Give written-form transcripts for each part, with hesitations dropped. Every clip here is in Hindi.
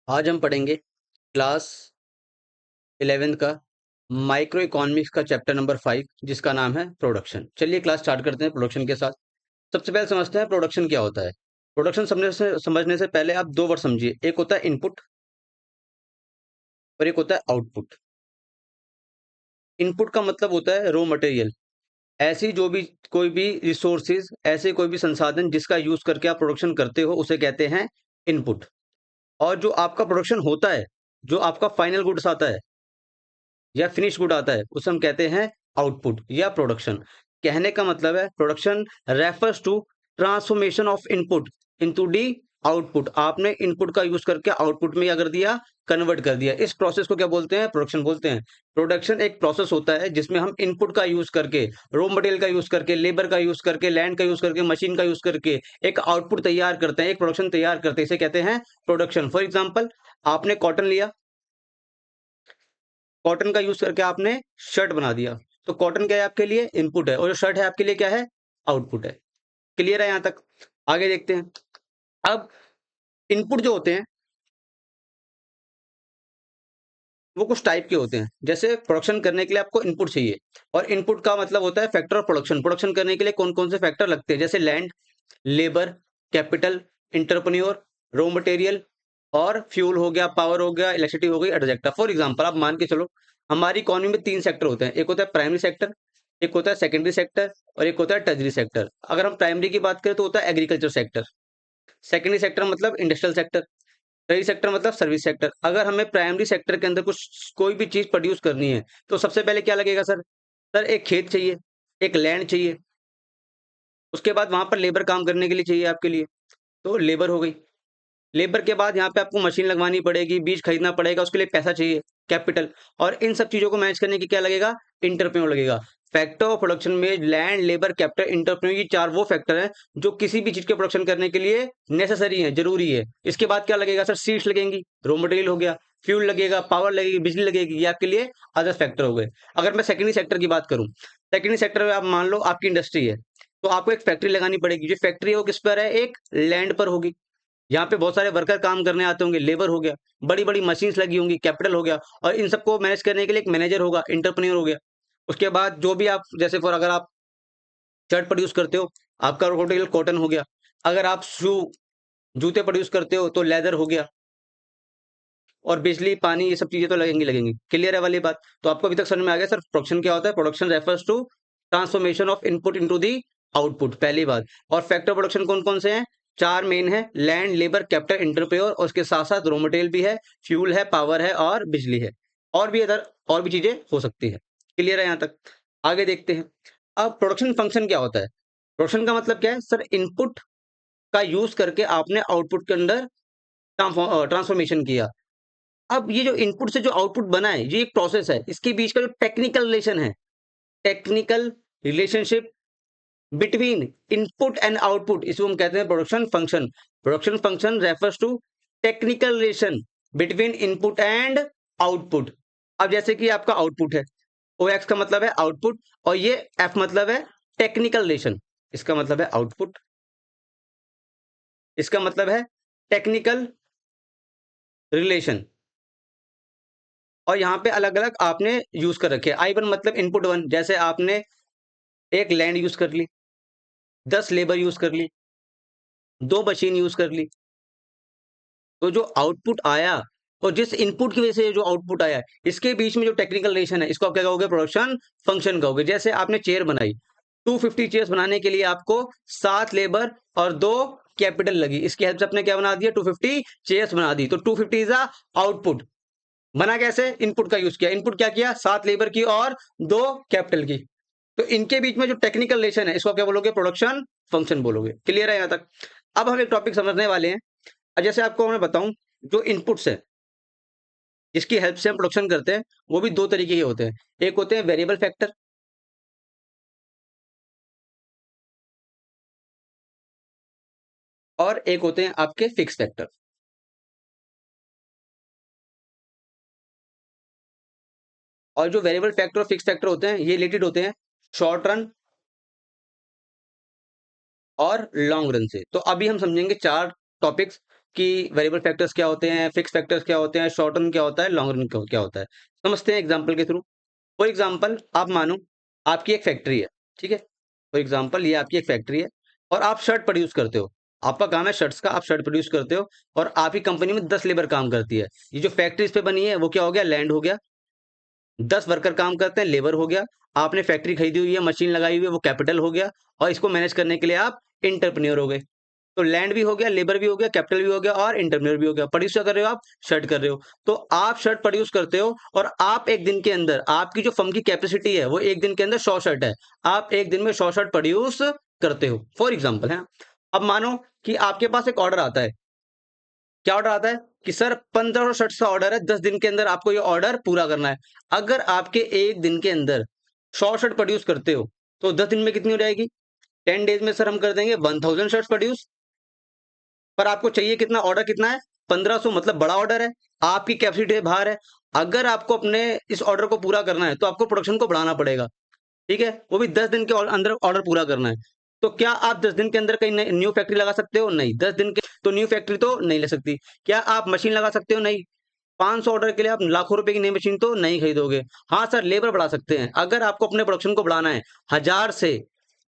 आज हम पढ़ेंगे क्लास 11th का माइक्रो इकोनॉमिक्स का चैप्टर नंबर 5 जिसका नाम है प्रोडक्शन। चलिए क्लास स्टार्ट करते हैं प्रोडक्शन के साथ। सबसे पहले समझते हैं प्रोडक्शन क्या होता है। प्रोडक्शन समझने से पहले आप दो वर्ड समझिए, एक होता है इनपुट और एक होता है आउटपुट। इनपुट का मतलब होता है रॉ मटेरियल, ऐसी जो भी कोई भी रिसोर्सेज, ऐसे कोई भी संसाधन जिसका यूज करके आप प्रोडक्शन करते हो उसे कहते हैं इनपुट। और जो आपका प्रोडक्शन होता है, जो आपका फाइनल गुड्स आता है या फिनिश गुड आता है उसे हम कहते हैं आउटपुट या प्रोडक्शन। कहने का मतलब है production refers to transformation of input into the output. आपने इनपुट का यूज करके आउटपुट में क्या कर दिया, कन्वर्ट कर दिया। इस प्रोसेस को क्या बोलते हैं, प्रोडक्शन बोलते हैं। प्रोडक्शन एक प्रोसेस होता है जिसमें हम इनपुट का यूज करके, रॉ मटेरियल का यूज करके, लेबर का यूज करके, लैंड का यूज करके, मशीन का यूज करके एक आउटपुट तैयार करते हैं, एक प्रोडक्शन तैयार करते हैं। इसे कहते हैं प्रोडक्शन। फॉर एग्जाम्पल, आपने कॉटन लिया, कॉटन का यूज करके आपने शर्ट बना दिया, तो कॉटन क्या है आपके लिए, इनपुट है, और जो शर्ट है आपके लिए क्या है, आउटपुट है। क्लियर है यहां तक? आगे देखते हैं। अब इनपुट जो होते हैं वो कुछ टाइप के होते हैं। जैसे प्रोडक्शन करने के लिए आपको इनपुट चाहिए, और इनपुट का मतलब होता है फैक्टर ऑफ प्रोडक्शन। प्रोडक्शन करने के लिए कौन कौन से फैक्टर लगते हैं, जैसे land, labour, capital, entrepreneur, raw material और फ्यूल हो गया, पावर हो गया, इलेक्ट्रिसिटी हो गई, एटसेट्रा। फॉर एग्जांपल आप मान के चलो, हमारी इकोनॉमी में तीन सेक्टर होते हैं, एक होता है प्राइमरी सेक्टर, एक होता है सेकेंडरी सेक्टर और एक होता है टर्शरी सेक्टर। अगर हम प्राइमरी की बात करें तो होता है एग्रीकल्चर सेक्टर, सेकेंडरी सेक्टर मतलब इंडस्ट्रियल सेक्टर, टर्शरी सेक्टर मतलब सर्विस सेक्टर। अगर हमें प्राइमरी सेक्टर के अंदर कुछ कोई भी चीज प्रोड्यूस करनी है तो सबसे पहले क्या लगेगा सर? सर एक खेत चाहिए, एक लैंड चाहिए, उसके बाद वहां पर लेबर काम करने के लिए चाहिए आपके लिए, तो लेबर हो गई। लेबर के बाद यहाँ पे आपको मशीन लगवानी पड़ेगी, बीज खरीदना पड़ेगा, उसके लिए पैसा चाहिए, कैपिटल। और इन सब चीजों को मैनेज करने की क्या लगेगा, इंटरप्रेन्योर लगेगा। फैक्टर ऑफ प्रोडक्शन में लैंड, लेबर, कैपिटल, इंटरप्रेन्योर, ये चार वो फैक्टर हैं जो किसी भी चीज के प्रोडक्शन करने के लिए नेसेसरी है, जरूरी है। इसके बाद क्या लगेगा सर? सीड्स लगेंगी, रॉ मटेरियल हो गया, फ्यूल लगेगा, पावर लगेगी, बिजली लगेगी, ये आपके लिए अदर फैक्टर हो गए। अगर मैं सेकेंडरी सेक्टर की बात करूं, सेकेंडरी सेक्टर में आप मान लो आपकी इंडस्ट्री है, तो आपको एक फैक्ट्री लगानी पड़ेगी। जो फैक्ट्री है वो किस पर है, एक लैंड पर होगी। यहाँ पे बहुत सारे वर्कर काम करने आते होंगे, लेबर हो गया, बड़ी बड़ी मशीन्स लगी होंगी, कैपिटल हो गया, और इन सबको मैनेज करने के लिए एक मैनेजर होगा, इंटरप्रेन्योर हो गया। उसके बाद जो भी आप, जैसे फॉर अगर आप शर्ट प्रोड्यूस करते हो, आपका रॉ मटेरियल कॉटन हो गया। अगर आप शू, जूते प्रोड्यूस करते हो तो लेदर हो गया। और बिजली, पानी, ये सब चीजें तो लगेंगी लगेंगी। क्लियर है वाली बात? तो आपको अभी तक समझ में आ गया सर प्रोडक्शन क्या होता है? Production refers to transformation of input into the output, पहली बात। और फैक्टर प्रोडक्शन कौन कौन से हैं? चार मेन है, लैंड, लेबर, कैपिटल, इंटरप्रेन्योर, और उसके साथ साथ रॉ मटेरियल भी है, फ्यूल है, पावर है और बिजली है। और भी अदर और भी चीजें हो सकती है। क्लियर है यहाँ तक? आगे देखते हैं। अब प्रोडक्शन फंक्शन क्या होता है? प्रोडक्शन का मतलब क्या है सर? इनपुट का यूज करके आपने आउटपुट के अंदर ट्रांसफॉर्मेशन किया। अब ये जो इनपुट से जो आउटपुट बना है, ये एक प्रोसेस है। इसके बीच का जो टेक्निकल रिलेशन है, technical relationship between input and output, इसको हम कहते हैं production function. Production function refers to technical relation between input and output. अब जैसे कि आपका आउटपुट है, ओ एक्स का मतलब है आउटपुट, और ये एफ मतलब है टेक्निकल रिलेशन। इसका मतलब है आउटपुट, इसका मतलब है टेक्निकल रिलेशन। और यहाँ पे अलग अलग आपने यूज कर रखे हैं। आई वन मतलब इनपुट वन, जैसे आपने एक लैंड यूज कर ली, 10 लेबर यूज कर ली, 2 मशीन यूज कर ली, तो जो आउटपुट आया और जिस इनपुट की वजह से जो आउटपुट आया, इसके बीच में जो टेक्निकल रिलेशन है, इसको आप क्या कहोगे? प्रोडक्शन फंक्शन कहोगे। जैसे आपने चेयर बनाई, 250 चेयर्स बनाने के लिए आपको 7 लेबर और 2 कैपिटल लगी। इसकी हेल्प से आपने क्या बना दिया? 250 चेयर्स बना दी। तो 250 इज आउटपुट। बना कैसे? इनपुट का यूज किया। इनपुट क्या किया? 7 लेबर की और 2 कैपिटल की। तो इनके बीच में जो टेक्निकल रिलेशन है, इसको आप क्या बोलोगे? प्रोडक्शन फंक्शन बोलोगे। क्लियर है यहां तक? अब हम एक टॉपिक समझने वाले हैं। अब जैसे आपको मैं बताऊं, जो इनपुट्स है जिसकी हेल्प से हम प्रोडक्शन करते हैं, वो भी दो तरीके के होते हैं। एक होते हैं वेरिएबल फैक्टर, और एक होते हैं आपके फिक्स फैक्टर। और जो वेरिएबल फैक्टर और फिक्स फैक्टर होते हैं, ये रिलेटेड होते हैं शॉर्ट रन और लॉन्ग रन से। तो अभी हम समझेंगे चार टॉपिक्स कि वेरिएबल फैक्टर्स क्या होते हैं, फिक्स फैक्टर्स क्या होते हैं, शॉर्ट रन क्या होता है, लॉन्ग रन क्या होता है। समझते हैं एग्जाम्पल के थ्रू। फॉर एग्जाम्पल आप मानो आपकी एक फैक्ट्री है, ठीक है। फॉर एग्जाम्पल ये आपकी एक फैक्ट्री है और आप शर्ट प्रोड्यूस करते हो। आपका काम है शर्ट्स का, आप शर्ट प्रोड्यूस करते हो और आपकी कंपनी में 10 लेबर काम करती है। ये जो फैक्ट्री इस पे बनी है वो क्या हो गया, लैंड हो गया। 10 वर्कर काम करते हैं, लेबर हो गया। आपने फैक्ट्री खरीदी हुई है, मशीन लगाई हुई है, वो कैपिटल हो गया। और इसको मैनेज करने के लिए आप इंटरप्रेन्योर हो गए। तो लैंड भी हो गया, लेबर भी हो गया, कैपिटल भी हो गया और इंटरप्रेन्योर भी हो गया। प्रोड्यूस क्या कर रहे हो आप, शर्ट कर रहे हो। तो आप शर्ट प्रोड्यूस करते हो और आप एक दिन के अंदर, आपकी जो फर्म की कैपेसिटी है वो एक दिन के अंदर 100 शर्ट है। आप एक दिन में 100 शर्ट प्रोड्यूस करते हो, फॉर एग्जाम्पल है। अब मानो कि आपके पास एक ऑर्डर आता है। क्या ऑर्डर आता है कि सर 1500 शर्ट्स का ऑर्डर है, 10 दिन के अंदर आपको ये ऑर्डर पूरा करना है। अगर आपके एक दिन के अंदर 100 शर्ट प्रोड्यूस करते हो तो 10 दिन में कितनी हो जाएगी, 10 डेज में सर हम कर देंगे 1000 शर्ट्स प्रोड्यूस। पर आपको चाहिए कितना, ऑर्डर कितना है, 1500, मतलब बड़ा ऑर्डर है, आपकी कैपेसिटी से बाहर है। अगर आपको अपने इस ऑर्डर को पूरा करना है तो आपको प्रोडक्शन को बढ़ाना पड़ेगा, ठीक है, वो भी 10 दिन के अंदर ऑर्डर पूरा करना है। तो क्या आप 10 दिन के अंदर कहीं न्यू फैक्ट्री लगा सकते हो, नहीं। 10 दिन के तो न्यू फैक्ट्री तो नहीं ले सकती। क्या आप मशीन लगा सकते हो, नहीं। 500 ऑर्डर के लिए आप लाखों रुपए की नई मशीन तो नहीं खरीदोगे। हाँ सर, लेबर बढ़ा सकते हैं। अगर आपको अपने प्रोडक्शन को बढ़ाना है, 1000 से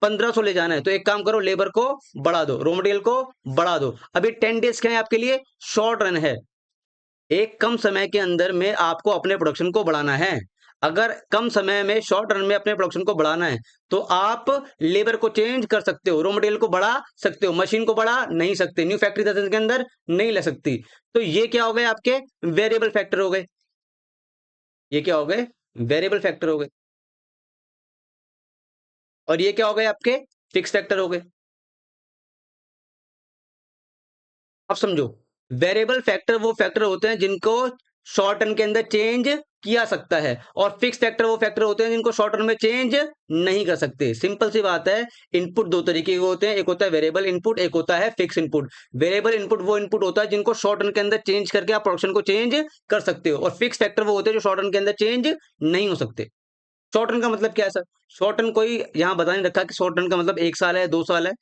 1500 ले जाना है, तो एक काम करो, लेबर को बढ़ा दो, रॉ मटेरियल को बढ़ा दो। अभी 10 डेज क्या है आपके लिए, शॉर्ट रन है। एक कम समय के अंदर में आपको अपने प्रोडक्शन को बढ़ाना है। अगर कम समय में शॉर्ट रन में अपने प्रोडक्शन को बढ़ाना है तो आप लेबर को चेंज कर सकते हो, रॉ मटेरियल को बढ़ा सकते हो, मशीन को बढ़ा नहीं सकते, न्यू फैक्ट्री 10 दिन के अंदर नहीं ले सकती। तो ये क्या हो गए, आपके वेरिएबल फैक्टर हो गए। ये क्या हो गए, वेरिएबल फैक्टर हो गए। और ये क्या हो गए, आपके फिक्स फैक्टर हो गए। अब समझो, वेरिएबल फैक्टर वो फैक्टर होते हैं जिनको शॉर्ट टर्म के अंदर चेंज किया सकता है, और फिक्स फैक्टर वो फैक्टर होते हैं जिनको शॉर्ट टर्म में चेंज नहीं कर सकते। सिंपल सी बात है। इनपुट दो तरीके के होते हैं, एक होता है वेरिएबल इनपुट, एक होता है फिक्स इनपुट। वेरिएबल इनपुट वो इनपुट होता है जिनको शॉर्ट टर्म के अंदर चेंज करके आप प्रोडक्शन को चेंज कर सकते हो, और फिक्स फैक्टर वो होते हैं जो शॉर्ट टर्म के अंदर चेंज नहीं हो सकते। शॉर्ट टर्म का मतलब क्या है सर, शॉर्ट टर्म कोई यहाँ बता नहीं रखा कि शॉर्ट टर्म का मतलब 1 साल है, 2 साल है,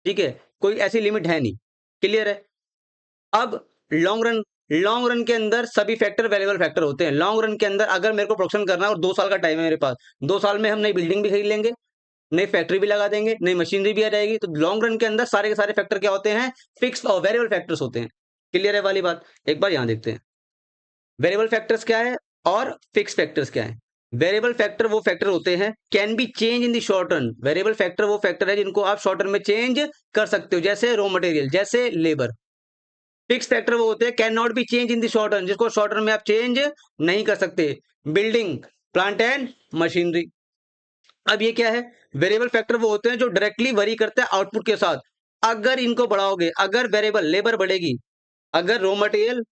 ठीक है, कोई ऐसी लिमिट है नहीं। क्लियर है। अब लॉन्ग रन के अंदर सभी फैक्टर वेरिएबल फैक्टर होते हैं। लॉन्ग रन के अंदर अगर मेरे को प्रोडक्शन करना है और 2 साल का टाइम है मेरे पास, 2 साल में हम नई बिल्डिंग भी खरीद लेंगे, नई फैक्ट्री भी लगा देंगे, नई मशीनरी भी आ जाएगी। तो लॉन्ग रन के अंदर सारे के सारे फैक्टर क्या होते हैं, फिक्स और वेरिएबल फैक्टर्स होते हैं। क्लियर है वाली बात। एक बार यहां देखते हैं, वेरिएबल फैक्टर्स क्या है और फिक्स फैक्टर्स क्या है। वेरिएबल फैक्टर वो फैक्टर होते हैं can be change in the short run. Variable factor वो फैक्टर है जिनको आप शॉर्ट रन में चेंज कर सकते हो, जैसे रॉ मटेरियल, जैसे लेबर। फिक्स फैक्टर वो होते हैं can not be change in the short run, जिसको शॉर्ट रन में आप चेंज नहीं कर सकते। Building, plant and machinery. अब ये क्या है, वेरिएबल फैक्टर वो होते हैं जो डायरेक्टली वरी करते हैं आउटपुट के साथ। अगर इनको बढ़ाओगे, अगर वेरिएबल लेबर बढ़ेगी, अगर रॉ मटेरियल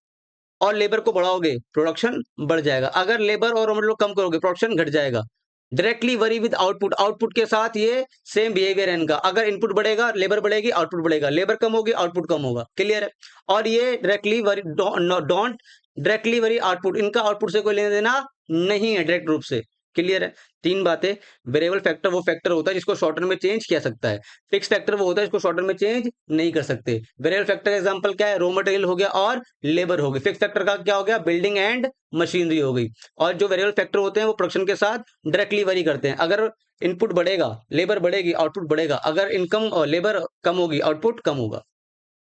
और लेबर को बढ़ाओगे, प्रोडक्शन बढ़ जाएगा। अगर लेबर और रॉ मटेरियल को कम करोगे, प्रोडक्शन घट जाएगा। Directly worry with output, output के साथ ये सेम बिहेवियर है इनका। अगर इनपुट बढ़ेगा, लेबर बढ़ेगी, आउटपुट बढ़ेगा, लेबर कम होगी, आउटपुट कम होगा। क्लियर है। और ये directly worry don't directly worry output, इनका आउटपुट से कोई लेना देना नहीं है डायरेक्ट रूप से। क्लियर है। 3 बातें। वेरिएबल फैक्टर वो फैक्टर होता है जिसको शॉर्ट टर्म में चेंज किया सकता है। फिक्स फैक्टर वो होता है जिसको शॉर्ट टर्म में चेंज नहीं कर सकते। वेरिएबल फैक्टर का एग्जांपल क्या है, रॉ मटेरियल हो गया और लेबर हो गई। फिक्स फैक्टर का क्या हो गया, बिल्डिंग एंड मशीनरी हो गई। और जो वेरिएबल फैक्टर होते हैं वो प्रोडक्शन के साथ डायरेक्टली वरी करते हैं। अगर इनपुट बढ़ेगा, लेबर बढ़ेगी, आउटपुट बढ़ेगा। अगर इनकम और लेबर कम होगी, आउटपुट कम होगा।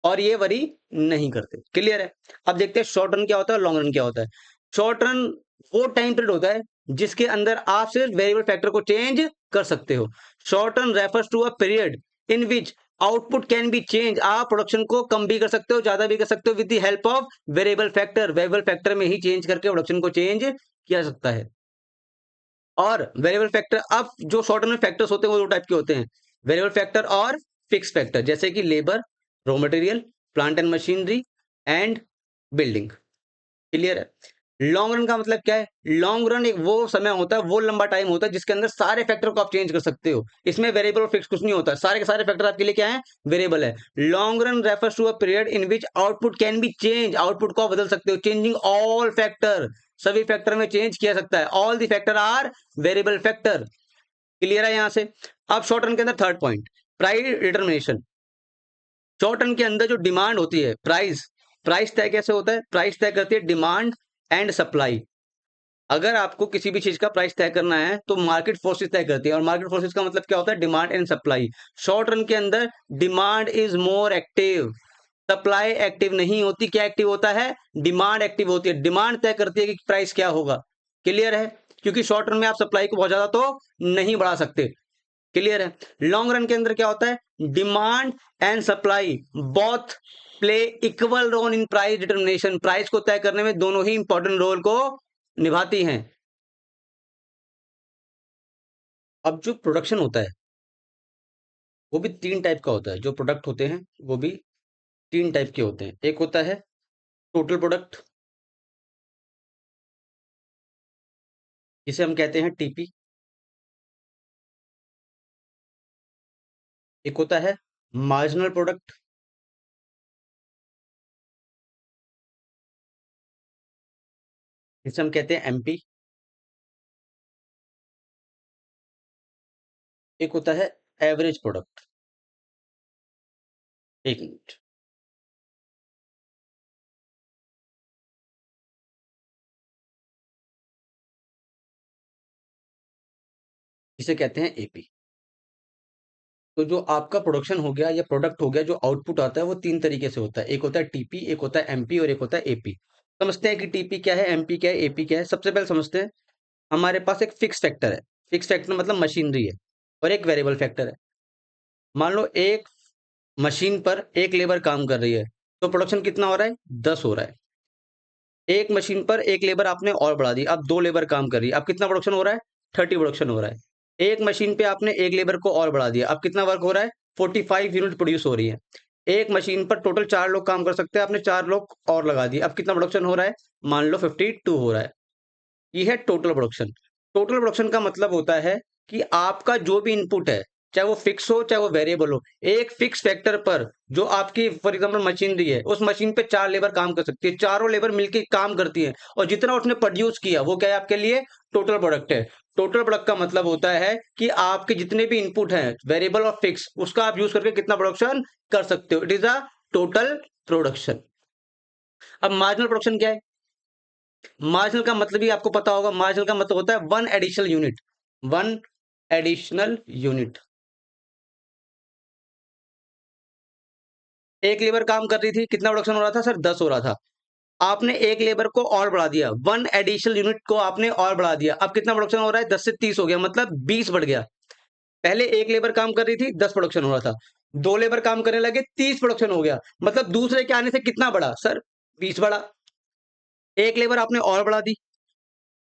और ये वरी नहीं करते। क्लियर है। अब देखते हैं शॉर्ट रन क्या होता है, लॉन्ग रन क्या होता है। शॉर्ट रन वो टाइम पीरियड होता है जिसके अंदर आप सिर्फ वेरिएबल फैक्टर को चेंज कर सकते हो। Short run refers to a period in which output can be change. आप प्रोडक्शन को कम भी कर सकते हो, ज्यादा भी कर सकते हो with the help of variable factor. Variable factor में ही चेंज करके प्रोडक्शन को चेंज किया जा सकता है। और वेरिएबल फैक्टर, अब जो शॉर्ट रन में फैक्टर्स होते हैं वो 2 टाइप के होते हैं, वेरिएबल फैक्टर और फिक्स फैक्टर, जैसे कि labour, raw material, plant and machinery and building. Clear है। लॉन्ग रन का मतलब क्या है, लॉन्ग रन एक वो समय होता है, वो लंबा टाइम होता है जिसके अंदर सारे फैक्टर को आप चेंज कर सकते हो। इसमें वेरिएबल और फिक्स कुछ नहीं होता, सारे के सारे फैक्टर आपके लिए क्या है, वेरिएबल है। Long run refers to a period in which output can be change. Output को आप बदल सकते हो, चेंजिंग ऑल फैक्टर, सभी फैक्टर में चेंज किया सकता है। All the factor are variable factor. Clear है यहां से। अब शॉर्ट रन के अंदर third point, price determination. Short run के अंदर जो डिमांड होती है, प्राइस, प्राइस तय कैसे होता है? प्राइस तय करती है डिमांड एंड सप्लाई। अगर आपको किसी भी चीज का प्राइस तय करना है तो मार्केट फोर्सेस तय करती है, और मार्केट फोर्सेस का मतलब क्या होता है? Demand and supply. Short run के अंदर demand is more active, supply active नहीं होती। क्या एक्टिव होता है? डिमांड एक्टिव होती है। डिमांड तय करती है कि प्राइस क्या होगा। क्लियर है? क्योंकि शॉर्ट रन में आप सप्लाई को बहुत ज्यादा तो नहीं बढ़ा सकते। क्लियर है? लॉन्ग रन के अंदर क्या होता है? Demand and supply both play equal role in price determination. Price को तय करने में दोनों ही इंपॉर्टेंट रोल को निभाती हैं। अब जो प्रोडक्शन होता है वो भी तीन टाइप का होता है। जो प्रोडक्ट होते हैं वो भी तीन टाइप के होते हैं। एक होता है टोटल प्रोडक्ट, जिसे हम कहते हैं टीपी। एक होता है मार्जिनल प्रोडक्ट, जिसे हम कहते हैं एमपी। एक होता है एवरेज प्रोडक्ट। एक मिनट। जिसे कहते हैं एपी। तो जो आपका प्रोडक्शन हो गया या प्रोडक्ट हो गया, जो आउटपुट आता है वो तीन तरीके से होता है। एक होता है टीपी, एक होता है एमपी और एक होता है एपी। समझते हैं कि टीपी क्या है, एमपी क्या है, एपी क्या है। सबसे पहले समझते हैं। हमारे पास एक फिक्स फैक्टर है। फिक्स फैक्टर मतलब मशीनरी है, और एक वेरिएबल फैक्टर है। मान लो एक मशीन पर एक लेबर काम कर रही है, तो प्रोडक्शन कितना हो रहा है? 10 हो रहा है। एक मशीन पर एक लेबर आपने और बढ़ा दी, अब 2 लेबर काम कर रही है, अब कितना प्रोडक्शन हो रहा है? 30 प्रोडक्शन हो रहा है। एक मशीन पे आपने एक लेबर को और बढ़ा दिया, अब कितना वर्क हो रहा है? 45 यूनिट प्रोड्यूस हो रही है। एक मशीन पर टोटल 4 लोग काम कर सकते हैं, आपने 4 लोग और लगा दिए, अब कितना प्रोडक्शन हो रहा है? मान लो 52 हो रहा है। ये है टोटल प्रोडक्शन। टोटल प्रोडक्शन का मतलब होता है कि आपका जो भी इनपुट है, चाहे वो फिक्स हो चाहे वो वेरिएबल हो, एक फिक्स फैक्टर पर जो आपकी फॉर एग्जांपल मशीनरी है, उस मशीन पे 4 लेबर काम कर सकती है, चारों लेबर मिलकर काम करती है, और जितना उसने प्रोड्यूस किया वो क्या है आपके लिए? टोटल प्रोडक्ट है। टोटल प्रोडक्ट का मतलब होता है कि आपके जितने भी इनपुट हैं, वेरिएबल और फिक्स, उसका आप यूज करके कितना प्रोडक्शन कर सकते हो। It is a total production. अब मार्जिनल प्रोडक्शन क्या है? मार्जिनल का मतलब ही आपको पता होगा। मार्जिनल का मतलब होता है one additional unit. One additional unit. एक लेबर काम कर रही थी, कितना प्रोडक्शन हो रहा था सर? 10 हो रहा था। आपने एक लेबर को और बढ़ा दिया, वन एडिशनल यूनिट को आपने और बढ़ा दिया, अब कितना प्रोडक्शन हो रहा है? 10 से 30 हो गया, मतलब 20 बढ़ गया। पहले एक लेबर काम कर रही थी, 10 प्रोडक्शन हो रहा था। 2 लेबर काम करने लगे, 30 प्रोडक्शन हो गया, मतलब दूसरे के आने से कितना बढ़ा सर? 20 बढ़ा। एक लेबर आपने और बढ़ा दी,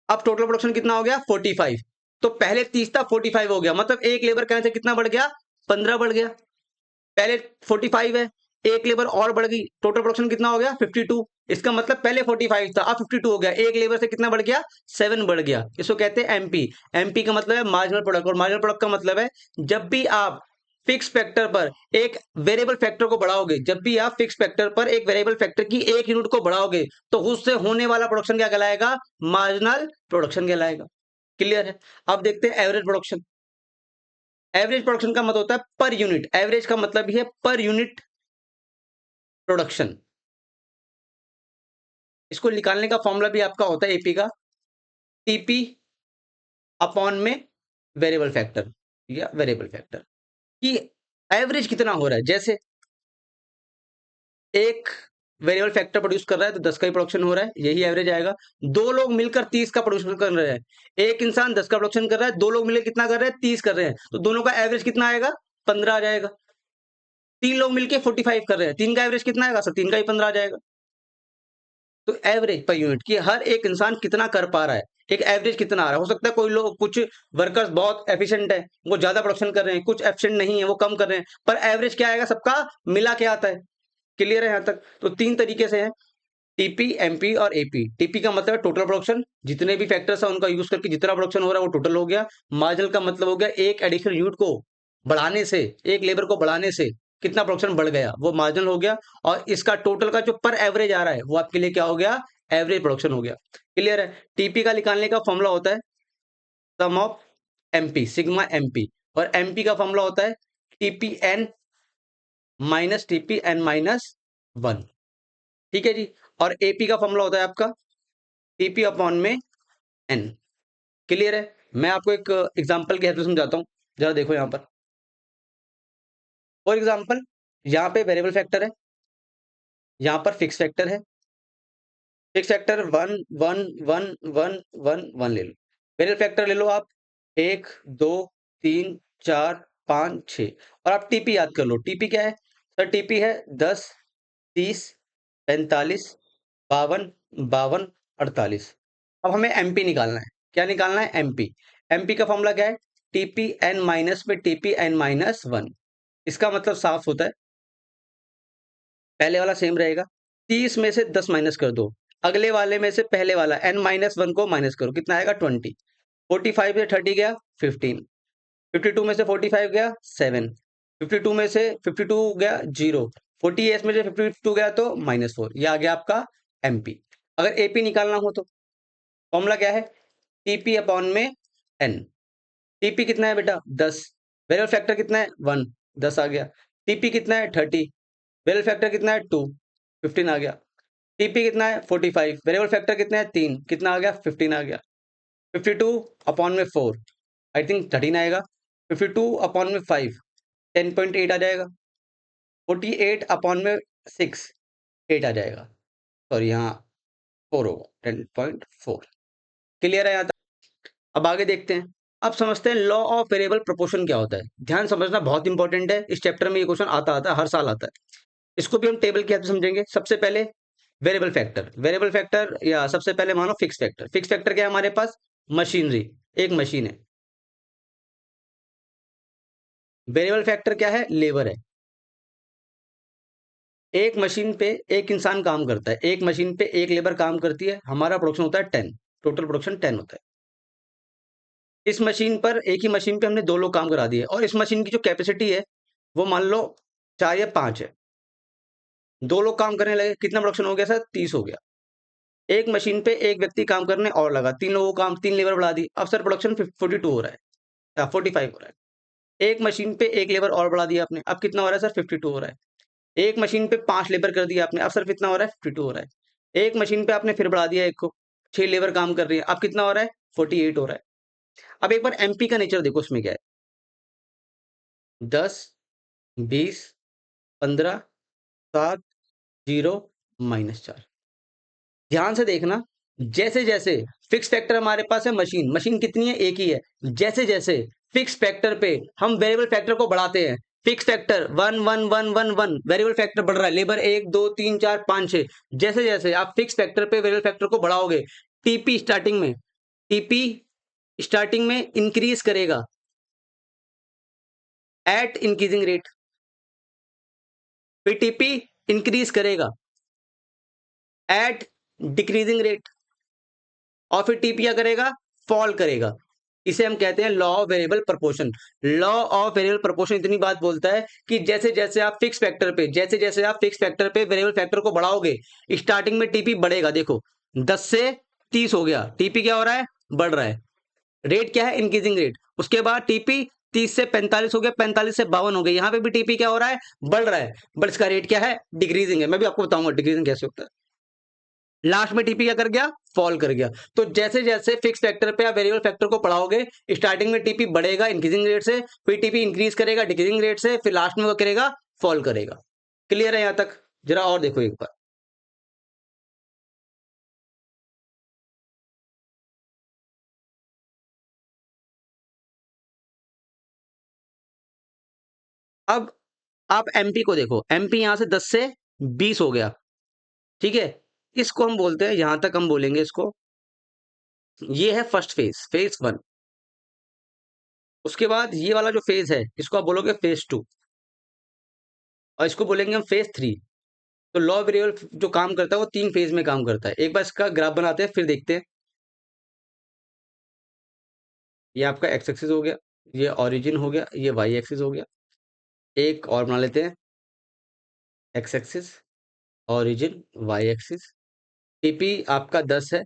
अब टोटल प्रोडक्शन कितना हो गया? 45। तो पहले 30 था, 45 हो गया, मतलब एक लेबर कहने से कितना बढ़ गया? 15 बढ़ गया। पहले 45 है, एक लेबर और बढ़ गई, टोटल प्रोडक्शन कितना हो गया? 52। इसका मतलब पहले 45 था, अब 52 हो गया, एक लेबर से कितना बढ़ गया? 7 बढ़ गया। इसको कहते हैं एमपी। एमपी का मतलब है मार्जिनल प्रोडक्ट, और मार्जिनल प्रोडक्ट का मतलब है जब भी आप फिक्स फैक्टर पर एक वेरिएबल फैक्टर को बढ़ाओगे, जब भी आप फिक्स फैक्टर पर एक वेरिएबल फैक्टर की एक यूनिट को बढ़ाओगे, तो उससे होने वाला प्रोडक्शन क्या कहलाएगा? मार्जिनल प्रोडक्शन कहलाएगा। क्लियर है? अब देखते हैं एवरेज प्रोडक्शन। एवरेज प्रोडक्शन का मतलब होता है पर यूनिट। एवरेज का मतलब ही है पर यूनिट प्रोडक्शन। इसको निकालने का फॉर्मूला भी आपका होता है एपी का, टीपी अपॉन में वेरिएबल फैक्टर, या वेरिएबल फैक्टर कि एवरेज कितना हो रहा है। जैसे एक वेरिएबल फैक्टर प्रोड्यूस कर रहा है तो 10 का ही प्रोडक्शन हो रहा है, यही एवरेज आएगा। दो लोग मिलकर 30 का प्रोडक्शन कर रहे हैं, एक इंसान 10 का प्रोडक्शन कर रहा है, दो लोग मिलकर कितना कर रहे हैं? 30 कर रहे हैं, तो दोनों का एवरेज कितना आएगा? 15 आ जाएगा। तीन लोग मिलकर 45 कर रहे हैं, तीन का एवरेज कितना आएगा सर? तीन का ही 15 आ जाएगा। तो एवरेज पर यूनिट की हर एक इंसान कितना कर पा रहा है, एक एवरेज कितना आ रहा है। हो सकता है कोई लोग, कुछ वर्कर्स बहुत एफिशिएंट है, वो ज्यादा प्रोडक्शन कर रहे हैं, कुछ एफिशिएंट नहीं है, वो कम कर रहे हैं, पर एवरेज क्या आएगा? सबका मिला के आता है। क्लियर है यहां तक? तो तीन तरीके से है, टीपी, एमपी और एपी। टीपी का मतलब है टोटल प्रोडक्शन, जितने भी फैक्टर्स है उनका यूज करके जितना प्रोडक्शन हो रहा है वो टोटल हो गया। मार्जिनल का मतलब हो गया एक एडिशनल यूनिट को बढ़ाने से, एक लेबर को बढ़ाने से कितना प्रोडक्शन बढ़ गया, वो मार्जिनल हो गया। और इसका टोटल का जो पर एवरेज आ रहा है वो आपके लिए क्या हो गया? एवरेज प्रोडक्शन हो गया। क्लियर है? टीपी का निकालने का फॉर्मूला होता है sum of MP, sigma MP. और एमपी का फॉर्मूला होता है TP N minus TP N minus 1। ठीक है जी। और एपी का फॉर्मूला होता है आपका टीपी अपॉन में एन। क्लियर है? मैं आपको एक एग्जांपल की हेल्प से समझाता हूँ। जरा देखो यहाँ पर। फॉर एग्जांपल, यहाँ पे वेरिएबल फैक्टर है, यहाँ पर फिक्स फैक्टर है। फिक्स फैक्टर 1 1 1 1 1 1 ले लो। वेरिएबल फैक्टर ले लो आप 1 2 3 4 5 6 और आप टीपी याद कर लो। टीपी क्या है सर? टीपी है 10 30 45 52 52 48। अब हमें एमपी निकालना है। क्या निकालना है? एमपी। एमपी का फॉर्मूला क्या है? टीपी एन माइनस में टीपी एन माइनस 1। इसका मतलब साफ होता है, पहले वाला सेम रहेगा। 30 में से 10 माइनस कर दो, अगले वाले में से पहले वाला n माइनस 1 को माइनस करो, कितना आएगा? 20। 45 से 30 गया 15। 52 में से 45 गया 7। 52 में से 52 गया 0। 48 में से 52 गया तो -4। ये आ गया आपका एमपी। अगर एपी निकालना हो तो फॉर्मूला क्या है? टीपी अपॉन में एन। टीपी कितना है बेटा? 10। वेरिएबल फैक्टर कितना है? 1। 10 आ गया। टीपी कितना है? 30। वेरिएबल फैक्टर कितना है? 2। 15 आ गया। टीपी कितना है? 45। वेरिएबल फैक्टर कितना है? 3। कितना आ गया? 15 आ गया। 52 अपॉन में 4, आई थिंक 13 आएगा। 52 अपॉन में 5, 10.8 आ जाएगा। 48 अपॉन में 6, 8 आ जाएगा। सॉरी, यहाँ 4 होगा, 10.4। क्लियर है यहाँ तक? अब आगे देखते हैं। अब समझते हैं लॉ ऑफ वेरिएबल प्रोपोर्शन क्या होता है। ध्यान समझना बहुत इंपॉर्टेंट है, इस चैप्टर में ये क्वेश्चन आता है, हर साल आता है। इसको भी हम टेबल की हेल्प से समझेंगे। सबसे पहले वेरिएबल फैक्टर। वेरिएबल फैक्टर या सबसे पहले मानो फिक्स फैक्टर। फिक्स फैक्टर क्या है हमारे पास? मशीनरी, एक मशीन है। वेरिएबल फैक्टर क्या है? लेबर है। एक मशीन पे एक इंसान काम करता है, एक मशीन पे एक लेबर काम करती है। हमारा प्रोडक्शन होता है 10, टोटल प्रोडक्शन 10 होता है। इस मशीन पर, एक ही मशीन पे हमने 2 लोग काम करा दिए और इस मशीन की जो कैपेसिटी है वो मान लो 4 या 5 है। 2 लोग काम करने लगे, कितना प्रोडक्शन हो गया सर? 30 हो गया। एक मशीन पे एक व्यक्ति काम करने और लगा, 3 लोगों को काम, 3 लेबर बढ़ा दी, अब सर प्रोडक्शन 42 हो रहा है या 45 हो रहा है। एक मशीन पे एक लेबर और बढ़ा दिया आपने, अब कितना हो रहा है सर? 52 हो रहा है। एक मशीन पे 5 लेबर कर दिया आपने, अब सर कितना हो रहा है? 52 हो रहा है। एक मशीन पे आपने फिर बढ़ा दिया एक को, 6 लेबर काम कर रही है, अब कितना हो रहा है? 48 हो रहा है। अब एक बार एमपी का नेचर देखो, उसमें क्या है? 10 20 15 7 0 -4। ध्यान से देखना, जैसे जैसे फिक्स फैक्टर हमारे पास है, मशीन मशीन कितनी है? एक ही है। जैसे जैसे फिक्स फैक्टर पे हम वेरिएबल फैक्टर को बढ़ाते हैं, फिक्स फैक्टर 1 1 1 1 1, वेरिएबल फैक्टर बढ़ रहा है, लेबर 1 2 3 4 5 6। जैसे जैसे आप फिक्स फैक्टर पे वेरिएबल फैक्टर को बढ़ाओगे, टीपी स्टार्टिंग में, टीपी स्टार्टिंग में इंक्रीज करेगा एट इंक्रीजिंग रेट, फिर टीपी इंक्रीज करेगा एट डिक्रीजिंग रेट, और फिर टीपी क्या करेगा? फॉल करेगा। इसे हम कहते हैं law of variable proportion. Law of variable proportion इतनी बात बोलता है कि जैसे जैसे आप फिक्स फैक्टर पे, जैसे जैसे आप फिक्स फैक्टर पे वेरिएबल फैक्टर को बढ़ाओगे, स्टार्टिंग में टीपी बढ़ेगा। देखो 10 से 30 हो गया, टीपी क्या हो रहा है? बढ़ रहा है। रेट क्या है? Increasing rate. उसके बाद टीपी 30 से 45 हो गया, 45 से 52 हो गया, यहाँ पे भी टीपी क्या हो रहा है? बढ़ रहा है, बट इसका रेट क्या है? डिक्रीजिंग है। मैं भी आपको बताऊंगा डिक्रीजिंग कैसे होता है। लास्ट में टीपी क्या कर गया? फॉल कर गया। तो जैसे जैसे फिक्स फैक्टर पे आप वेरिएबल फैक्टर को बढ़ाओगे, स्टार्टिंग में टीपी बढ़ेगा इंक्रीजिंग रेट से, फिर टीपी इंक्रीज करेगा डिक्रीजिंग रेट से, फिर लास्ट में वो करेगा? फॉल करेगा। क्लियर है यहाँ तक? जरा और देखो एक बार। अब आप एमपी को देखो, एमपी यहां से 10 से 20 हो गया, ठीक है। इसको हम बोलते हैं, यहां तक हम बोलेंगे इसको, ये है फर्स्ट फेज, फेज 1। उसके बाद ये वाला जो फेज है, इसको आप बोलोगे फेज 2, और इसको बोलेंगे हम फेज 3। तो लॉ वेरिएबल जो काम करता है वो 3 फेज में काम करता है। एक बार इसका ग्राफ बनाते हैं, फिर देखते हैं। ये आपका एक्स एक्सिस हो गया, ये ओरिजिन हो गया, ये वाई एक्सिस हो गया। एक और बना लेते हैं, X axis, origin, Y axis. TP आपका 10 है,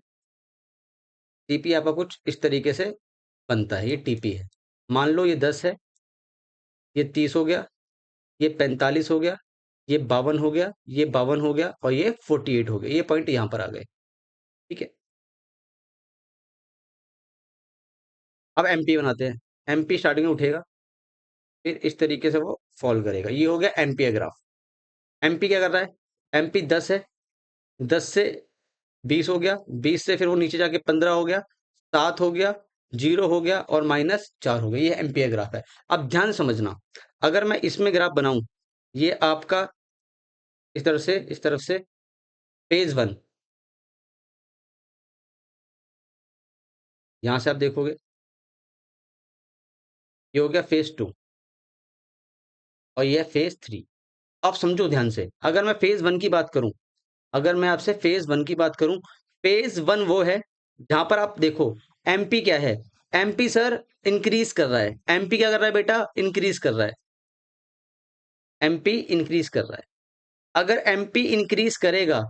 टीपी आपका कुछ इस तरीके से बनता है, ये टीपी है। मान लो ये 10 है, ये 30 हो गया, ये 45 हो गया, ये 52 हो गया, ये 52 हो गया और ये 48 हो गया। ये पॉइंट यहाँ पर आ गए। ठीक है। अब एमपी बनाते हैं। एमपी स्टार्टिंग में उठेगा, फिर इस तरीके से वो फॉल करेगा। ये हो गया एमपी ग्राफ। एमपी क्या कर रहा है? एमपी 10 है, 10 से 20 हो गया, 20 से फिर वो नीचे जाके 15 हो गया, 7 हो गया, 0 हो गया और -4 हो गया। ये एम्पियर ग्राफ है। अब ध्यान से समझना, अगर मैं इसमें ग्राफ बनाऊं, ये आपका इस तरफ से फेज 1, यहां से आप देखोगे ये हो गया फेज 2 और ये है फेज 3। अब समझो ध्यान से, अगर मैं फेज 1 की बात करूं, अगर मैं आपसे फेज 1 की बात करूं, फेज 1 वो है जहां पर आप देखो एमपी क्या है? एमपी सर इंक्रीज कर रहा है। एमपी क्या कर रहा है बेटा? इंक्रीज कर रहा है। एमपी इंक्रीज कर रहा है। अगर एमपी इंक्रीज करेगा,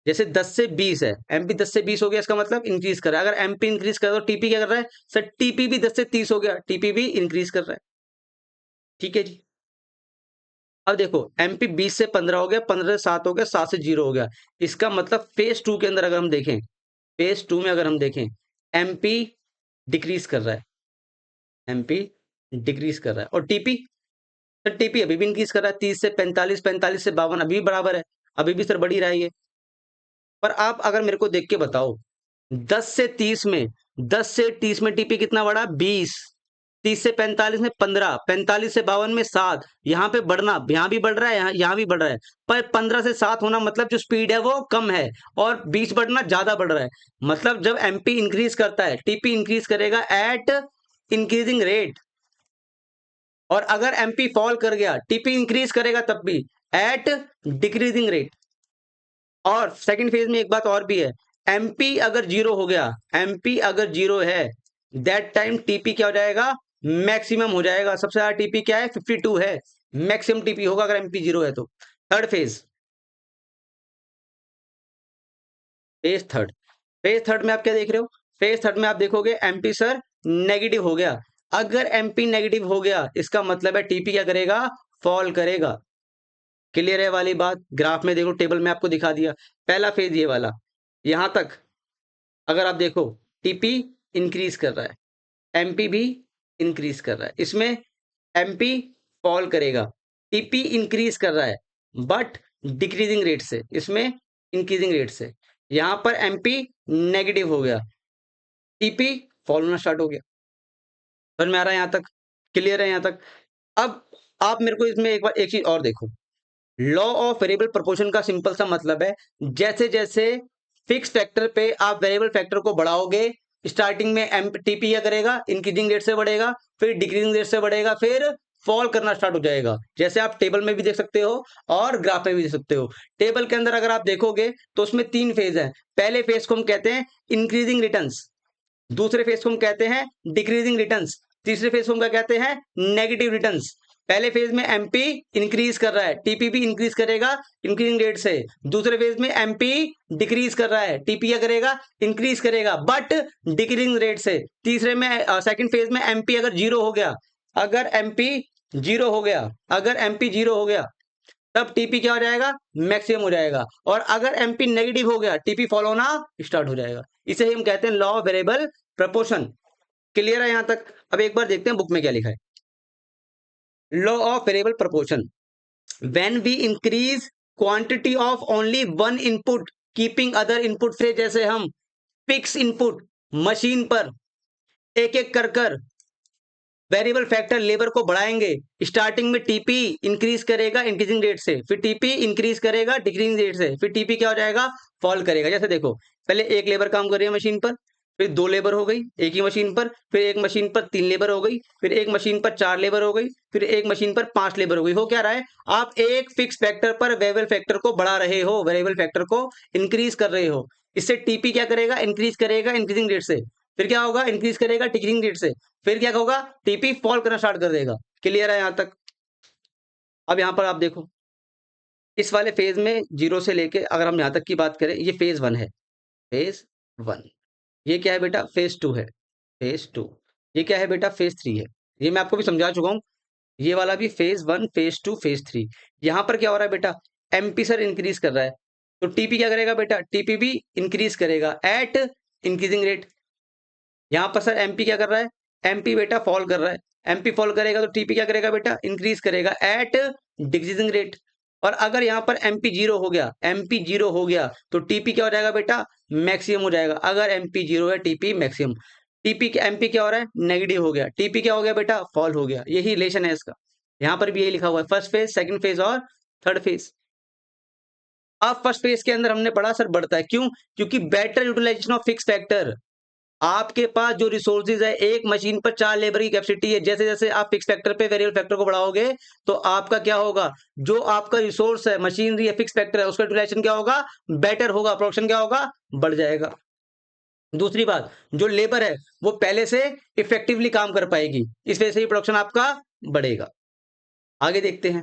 जैसे 10 से 20 है, एमपी 10 से 20 हो गया, इसका मतलब इंक्रीज कर रहा है। अगर एमपी इंक्रीज कर रहा है तो टीपी क्या कर रहा है? सर टीपी भी 10 से 30 हो गया, टीपी भी इंक्रीज कर रहा है। ठीक है जी। अब देखो एमपी 20 से 15 हो गया, 15 से 7 हो गया, 7 से 0 हो गया। इसका मतलब फेज 2 के अंदर अगर हम देखें, फेज 2 में अगर हम देखें, एमपी डिक्रीज कर रहा है, एमपी डिक्रीज कर रहा है। और टीपी, सर टीपी अभी भी इंक्रीज कर रहा है, 30 से 45, 45 से 52 अभी भी बराबर है, अभी भी सर बढ़ ही रहा है ये। पर आप अगर मेरे को देख के बताओ, 10 से 30 में, 10 से 30 में टीपी कितना बढ़ा? 20। 30 से 45 में 15, 45 से 52 में 7। यहाँ पे बढ़ना, यहाँ भी बढ़ रहा है, यहाँ भी बढ़ रहा है। पर 15 से 7 होना मतलब जो स्पीड है वो कम है, और 20 बढ़ना ज्यादा बढ़ रहा है। मतलब जब एमपी इंक्रीज करता है, टीपी इंक्रीज करेगा एट इंक्रीजिंग रेट। और अगर एमपी फॉल कर गया, टीपी इंक्रीज करेगा तब भी एट डिक्रीजिंग रेट। और सेकंड फेज में एक बात और भी है, एमपी अगर 0 हो गया, एमपी अगर 0 है, दैट टाइम टीपी क्या हो जाएगा? मैक्सिमम हो जाएगा। सबसे ज्यादा टीपी क्या है? 52 है, मैक्सिमम टीपी होगा अगर एमपी 0 है तो। Third phase, phase third, phase third में आप क्या देख रहे हो? फेज थर्ड में आप देखोगे एमपी सर नेगेटिव हो गया। अगर एमपी नेगेटिव हो गया, इसका मतलब है टीपी क्या करेगा? फॉल करेगा। क्लियर है वाली बात? ग्राफ में देखो, टेबल में आपको दिखा दिया। पहला फेज ये वाला, यहां तक अगर आप देखो, टीपी इंक्रीज कर रहा है, एमपी भी इंक्रीज कर रहा है। इसमें एमपी फॉल करेगा, टीपी इंक्रीज कर रहा है बट डिक्रीजिंग रेट से, इसमें इंक्रीजिंग रेट से। यहां पर एमपी नेगेटिव हो गया, टीपी फॉल होना स्टार्ट हो गया। समझ में आ रहा है यहां तक? क्लियर है यहां तक? अब आप मेरे को इसमें एक बार एक चीज और देखो, लॉ ऑफ वेरिएबल प्रोपोर्शन का सिंपल सा मतलब है, जैसे जैसे फिक्स फैक्टर पे आप वेरिएबल फैक्टर को बढ़ाओगे, स्टार्टिंग में एम टीपी क्या करेगा? इंक्रीजिंग रेट से बढ़ेगा, फिर डिक्रीजिंग रेट से बढ़ेगा, फिर फॉल करना स्टार्ट हो जाएगा। जैसे आप टेबल में भी देख सकते हो और ग्राफ में भी देख सकते हो। टेबल के अंदर अगर आप देखोगे तो उसमें 3 फेज है। पहले फेज को हम कहते हैं इंक्रीजिंग रिटर्न्स, दूसरे फेज को हम कहते हैं डिक्रीजिंग रिटर्न्स, तीसरे फेज को हम क्या कहते हैं? Negative returns. पहले फेज में एमपी इंक्रीज कर रहा है, टीपी भी इंक्रीज करेगा इंक्रीजिंग रेट से। दूसरे फेज में एमपी डिक्रीज कर रहा है, टीपी क्या करेगा? इंक्रीज करेगा बट डिक्रीजिंग रेट से। तीसरे में सेकंड फेज में एमपी अगर 0 हो गया, अगर एमपी 0 हो गया, अगर एमपी 0 हो गया, तब टीपी क्या हो जाएगा? मैक्सिमम हो जाएगा। और अगर एमपी नेगेटिव हो गया, टीपी फॉलो होना स्टार्ट हो जाएगा। इसे ही हम कहते हैं law of variable proportion. Clear है यहां तक? अब एक बार देखते हैं बुक में क्या लिखा है। Law of variable proportion, when we increase quantity of only one input keeping other input से, जैसे हम फिक्स इनपुट मशीन पर एक एक कर वेरिएबल फैक्टर लेबर को बढ़ाएंगे। स्टार्टिंग में टीपी इंक्रीज करेगा इंक्रीजिंग रेट से, फिर टीपी इंक्रीज करेगा डिक्रीजिंग रेट से, फिर टीपी क्या हो जाएगा? फॉल करेगा। जैसे देखो, पहले एक लेबर काम कर रही है मशीन पर, फिर 2 लेबर हो गई एक ही मशीन पर, फिर एक मशीन पर 3 लेबर हो गई, फिर एक मशीन पर 4 लेबर हो गई, फिर एक मशीन पर 5 लेबर हो गई। हो क्या रहा है? आप एक फिक्स फैक्टर पर वेरिएबल फैक्टर को बढ़ा रहे हो, वेरिएबल फैक्टर को इंक्रीज कर रहे हो। इससे टीपी क्या करेगा? इंक्रीज करेगा इंक्रीजिंग रेट से। फिर क्या होगा? इंक्रीज करेगा डिक्रीजिंग रेट से। फिर क्या होगा? टीपी फॉल करना स्टार्ट कर देगा। क्लियर है यहां तक? अब यहां पर आप देखो, इस वाले फेज में 0 से लेके अगर हम यहां तक की बात करें, ये फेज 1 है, फेज 1। ये क्या है बेटा? फेज 2 है, फेज 2। ये क्या है बेटा? फेज 3 है। ये मैं आपको भी समझा चुका हूं। ये वाला भी फेज 1, फेज 2, फेज 3। यहाँ पर क्या हो रहा है बेटा, एमपी सर इंक्रीज कर रहा है, तो टीपी क्या करेगा बेटा, टीपी भी इंक्रीज करेगा एट इंक्रीजिंग रेट। यहाँ पर सर एमपी क्या कर रहा है, एमपी बेटा फॉल कर रहा है, एमपी फॉल करेगा तो टीपी क्या करेगा बेटा, इंक्रीज करेगा एट डिक्रीजिंग रेट। और अगर यहाँ पर एमपी जीरो हो गया, एमपी जीरो हो गया तो टीपी क्या हो जाएगा बेटा, मैक्सिमम हो जाएगा। अगर एमपी जीरो है, टीपी मैक्सिमम। टीपी एमपी क्या हो रहा है, नेगेटिव हो गया, टीपी क्या हो गया बेटा, फॉल हो गया। यही रिलेशन है इसका, यहाँ पर भी यही लिखा हुआ है, फर्स्ट फेज, सेकंड फेज और थर्ड फेज। अब फर्स्ट फेज के अंदर हमने पढ़ा सर बढ़ता है, क्यों, क्योंकि better utilisation of fix factor. आपके पास जो रिसोर्सेज है, एक मशीन पर 4 लेबर की कैपेसिटी है, जैसे जैसे आप फिक्स फैक्टर पे वेरिएबल फैक्टर को बढ़ाओगे तो आपका क्या होगा, जो आपका रिसोर्स है, मशीनरी है, फिक्स फैक्टर है, उसका यूटिलाइजेशन क्या होगा, बेटर होगा, प्रोडक्शन क्या होगा, बढ़ जाएगा। दूसरी बात, जो लेबर है वो पहले से इफेक्टिवली काम कर पाएगी, इस वजह से ही प्रोडक्शन आपका बढ़ेगा। आगे देखते हैं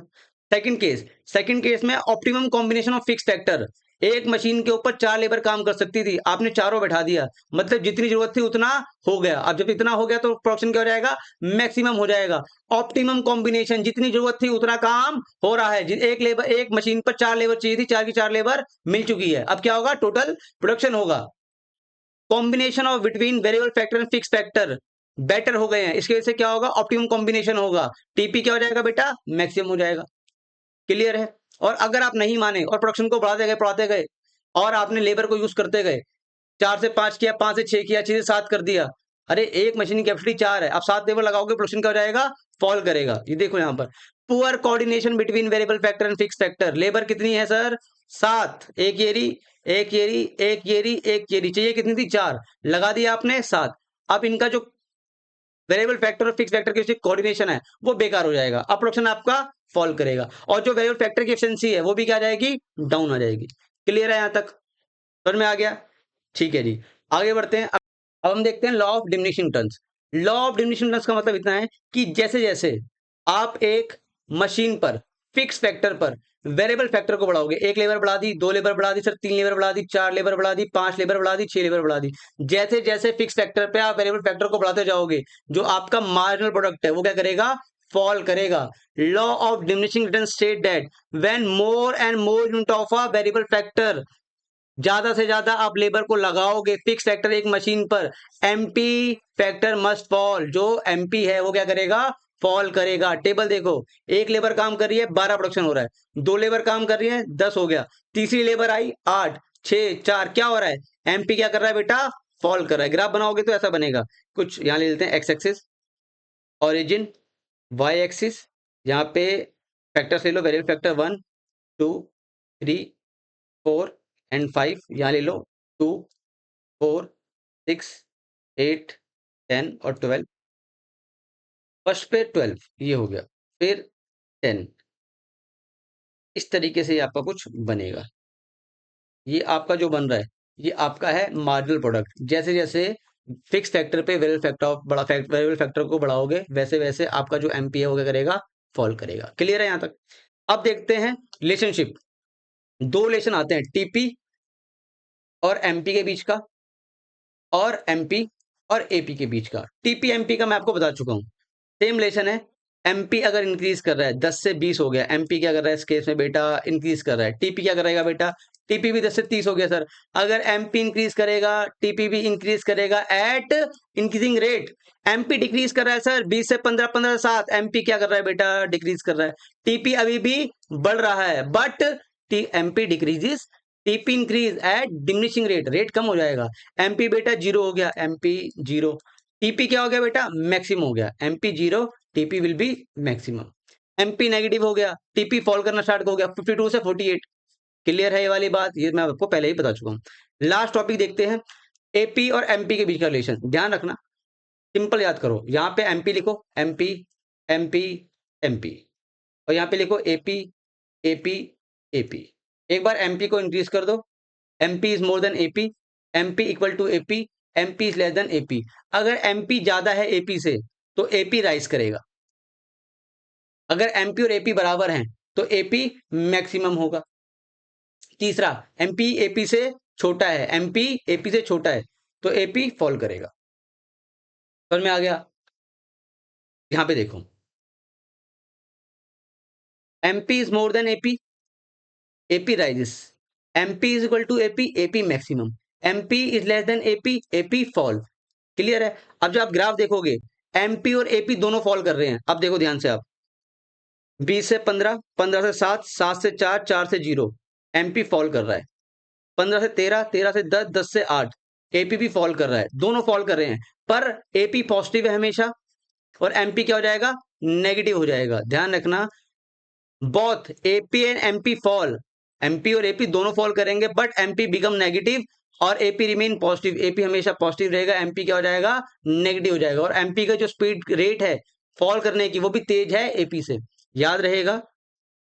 सेकंड केस। सेकंड केस में optimum combination of fix factor. एक मशीन के ऊपर 4 लेबर काम कर सकती थी, आपने चारों बैठा दिया, मतलब जितनी जरूरत थी उतना हो गया। अब जब इतना हो गया तो प्रोडक्शन क्या हो जाएगा, मैक्सिमम हो जाएगा। ऑप्टिमम कॉम्बिनेशन, जितनी जरूरत थी उतना काम हो रहा है। एक लेबर, एक मशीन पर 4 लेबर चाहिए थी, 4 की 4 लेबर मिल चुकी है। अब क्या होगा, टोटल प्रोडक्शन होगा। Combination of between variable factor and fix factor better हो गए हैं, इसकी वजह से क्या होगा, ऑप्टिमम कॉम्बिनेशन होगा। टीपी क्या हो जाएगा बेटा, मैक्सिमम हो जाएगा। क्लियर है। और अगर आप नहीं माने और प्रोडक्शन को बढ़ाते गए और आपने लेबर को यूज करते गए, 4 से 5 किया, 5 से 6 किया, 6 से 7 कर दिया, अरे एक मशीन की कैपेसिटी 4 है, आप 7 लेबर लगाओगे, प्रोडक्शन क्या हो जाएगा, फॉल करेगा। ये देखो यहाँ पर poor coordination between variable factor and fix factor. Labour कितनी है सर, 7, एक येरी, एक येरी, एक येरी, एक येरी, चाहिए कितनी थी, 4, लगा दिया आपने 7। अब इनका जो वेरिएबल फैक्टर और फिक्स फैक्टर की कोऑर्डिनेशन है वो बेकार हो जाएगा, अब प्रोडक्शन आपका फॉल करेगा, और जो वेरिएबल फैक्टर की एफिशिएंसी है वो भी क्या आ जाएगी, डाउन आ जाएगी। क्लियर है यहाँ तक, समझ में आ गया। ठीक है जी, आगे बढ़ते हैं। अब हम देखते हैं law of diminishing returns. Law of diminishing returns का मतलब इतना है कि जैसे जैसे आप एक मशीन पर, फिक्स फैक्टर पर वेरिएबल फैक्टर को बढ़ाओगे, एक लेबर बढ़ा दी, 2 लेबर बढ़ा दी सर, 3 लेबर बढ़ा दी, 4 लेबर बढ़ा दी, 5 लेबर बढ़ा दी, 6 लेबर बढ़ा दी, जैसे जैसे फिक्स फैक्टर पे आप वेरिएबल फैक्टर को बढ़ाते जाओगे, जो आपका मार्जिनल प्रोडक्ट है वो क्या करेगा, फॉल करेगा। Law of diminishing returns state that when more and more unit of a variable factor, ज्यादा से ज्यादा आप लेबर को लगाओगे फिक्स फैक्टर एक मशीन पर, एमपी फैक्टर मस्ट फॉल, जो एमपी है वो क्या करेगा, फॉल करेगा। टेबल देखो, एक लेबर काम कर रही है, 12 प्रोडक्शन हो रहा है, 2 लेबर काम कर रही है, 10 हो गया, तीसरी लेबर आई, 8, 6, 4, क्या हो रहा है, एमपी क्या कर रहा है बेटा, फॉल कर रहा है। ग्राफ बनाओगे तो ऐसा बनेगा कुछ, यहां ले लेते हैं X axis origin, Y axis, यहाँ पे फैक्टर्स ले लो, वेरिएबल फैक्टर 1, 2, 3, 4 एंड 5, यहाँ ले लो 2, 4, 6, 8, 10 और 12। फर्स्ट पे 12 ये हो गया, फिर 10, इस तरीके से ये आपका कुछ बनेगा। ये आपका जो बन रहा है ये आपका है मार्जिनल प्रोडक्ट। जैसे जैसे फिक्स फैक्टर पे वेरिएबल फैक्टर, बड़ा वेरिएबल फैक्टर को बढ़ाओगे, वैसे वैसे आपका जो एमपी है वो क्या करेगा, फॉल करेगा। क्लियर है यहाँ तक। अब देखते हैं रिलेशनशिप। दो रिलेशन आते हैं, टीपी और एमपी के बीच का, और एमपी और एपी के बीच का। टीपी एमपी का मैं आपको बता चुका हूं, सेम रिलेशन है। एमपी अगर इंक्रीज कर रहा है, 10 से 20 हो गया, एमपी क्या कर रहा है इस केस में बेटा, इंक्रीज कर रहा है। टीपी क्या करेगा बेटा, टीपी भी 10 से 30 हो गया सर, अगर एमपी इंक्रीज करेगा, टीपी भी इंक्रीज करेगा at increasing rate. MP decrease कर रहा है सर, 20 से 15, 15 से 7, एमपी क्या कर रहा है बेटा, डिक्रीज कर रहा है। टीपी अभी भी बढ़ रहा है, but MP decreases, TP increase at diminishing rate, rate कम हो जाएगा। एमपी बेटा जीरो हो गया, एमपी जीरो, टीपी क्या हो गया बेटा, मैक्सिमम हो गया, MP zero, TP will be maximum. MP negative हो गया, टीपी फॉल करना स्टार्ट हो गया, 52 से 48। क्लियर है ये वाली बात, ये मैं आपको पहले ही बता चुका हूं। लास्ट टॉपिक देखते हैं, एपी और एमपी के बीच का रिलेशन। ध्यान रखना, सिंपल याद करो, यहां पे एमपी लिखो, एमपी, एमपी, एमपी, और यहां पे लिखो एपी, एपी, एपी। एक बार एमपी को इंक्रीज कर दो, MP is more than AP, MP equal to AP, MP is less than AP. अगर एमपी ज्यादा है एपी से तो एपी राइज करेगा, अगर एमपी और एपी बराबर हैं तो एपी मैक्सिमम होगा। तीसरा, एमपी एपी से छोटा है, एमपी एपी से छोटा है तो एपी फॉल करेगा। समझ में आ गया। यहां पे देखो, MP is more than AP, AP rises. MP is equal to AP, AP maximum. MP is less than AP, AP fall. Clear है? अब जब आप ग्राफ देखोगे, MP और AP दोनों फॉल कर रहे हैं। अब देखो ध्यान से आप, 20 से 15, 15 से 7, 7 से 4, 4 से 0, MP फॉल कर रहा है। 15 से 13, 13 से 10, 10 से 8, AP भी फॉल कर रहा है। दोनों फॉल कर रहे हैं, पर AP पॉजिटिव है हमेशा और MP क्या हो जाएगा? नेगेटिव हो जाएगा। ध्यान रखना, both AP and MP fall, MP और AP दोनों फॉल करेंगे, बट MP बिकम नेगेटिव और AP रिमेन पॉजिटिव। AP हमेशा पॉजिटिव रहेगा, MP क्या हो जाएगा? नेगेटिव हो जाएगा। और MP का जो स्पीड रेट है फॉल करने की, वो भी तेज है AP से, याद रहेगा।